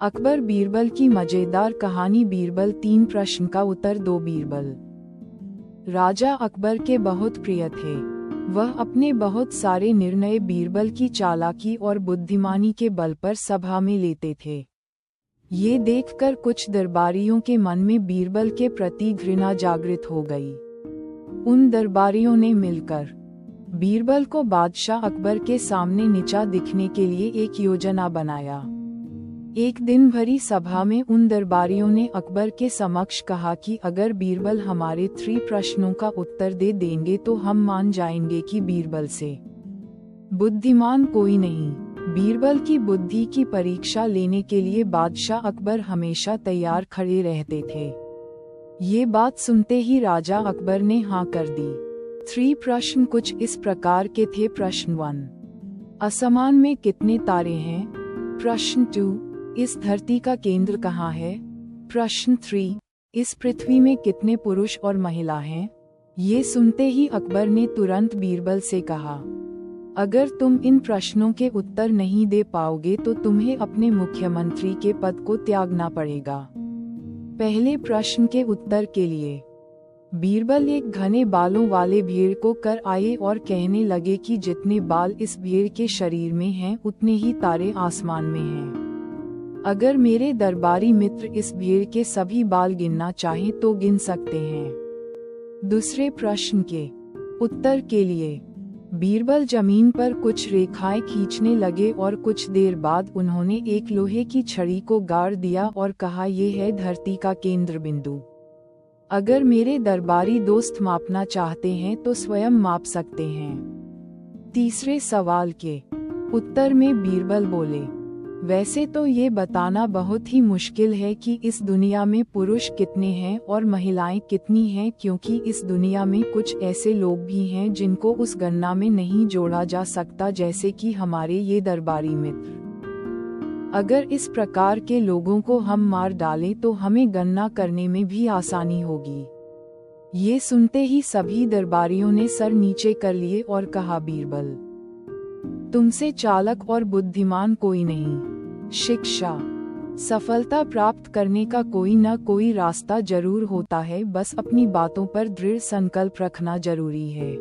अकबर बीरबल की मजेदार कहानी। बीरबल 3 प्रश्न का उत्तर दो। बीरबल राजा अकबर के बहुत प्रिय थे। वह अपने बहुत सारे निर्णय बीरबल की चालाकी और बुद्धिमानी के बल पर सभा में लेते थे। ये देखकर कुछ दरबारियों के मन में बीरबल के प्रति घृणा जागृत हो गई। उन दरबारियों ने मिलकर बीरबल को बादशाह अकबर के सामने नीचा दिखने के लिए एक योजना बनाया। एक दिन भरी सभा में उन दरबारियों ने अकबर के समक्ष कहा कि अगर बीरबल हमारे 3 प्रश्नों का उत्तर दे देंगे तो हम मान जाएंगे कि बीरबल से बुद्धिमान कोई नहीं। बीरबल की बुद्धि की परीक्षा लेने के लिए बादशाह अकबर हमेशा तैयार खड़े रहते थे। ये बात सुनते ही राजा अकबर ने हाँ कर दी। 3 प्रश्न कुछ इस प्रकार के थे। प्रश्न 1, आसमान में कितने तारे हैं? प्रश्न 2, इस धरती का केंद्र कहाँ है? प्रश्न 3, इस पृथ्वी में कितने पुरुष और महिला हैं? ये सुनते ही अकबर ने तुरंत बीरबल से कहा, अगर तुम इन प्रश्नों के उत्तर नहीं दे पाओगे तो तुम्हें अपने मुख्यमंत्री के पद को त्यागना पड़ेगा। पहले प्रश्न के उत्तर के लिए बीरबल एक घने बालों वाले भेड़ को कर आए और कहने लगे कि जितने बाल इस भेड़ के शरीर में हैं उतने ही तारे आसमान में हैं। अगर मेरे दरबारी मित्र इस भेड़ के सभी बाल गिनना चाहें तो गिन सकते हैं। दूसरे प्रश्न के उत्तर के लिए बीरबल जमीन पर कुछ रेखाएं खींचने लगे और कुछ देर बाद उन्होंने एक लोहे की छड़ी को गाड़ दिया और कहा, यह है धरती का केंद्र बिंदु। अगर मेरे दरबारी दोस्त मापना चाहते हैं तो स्वयं माप सकते हैं। तीसरे सवाल के उत्तर में बीरबल बोले, वैसे तो ये बताना बहुत ही मुश्किल है कि इस दुनिया में पुरुष कितने हैं और महिलाएं कितनी हैं, क्योंकि इस दुनिया में कुछ ऐसे लोग भी हैं जिनको उस गणना में नहीं जोड़ा जा सकता, जैसे कि हमारे ये दरबारी मित्र। अगर इस प्रकार के लोगों को हम मार डालें तो हमें गणना करने में भी आसानी होगी। ये सुनते ही सभी दरबारियों ने सर नीचे कर लिए और कहा, बीरबल तुमसे चालक और बुद्धिमान कोई नहीं। शिक्षा, सफलता प्राप्त करने का कोई न कोई रास्ता जरूर होता है, बस अपनी बातों पर दृढ़ संकल्प रखना जरूरी है।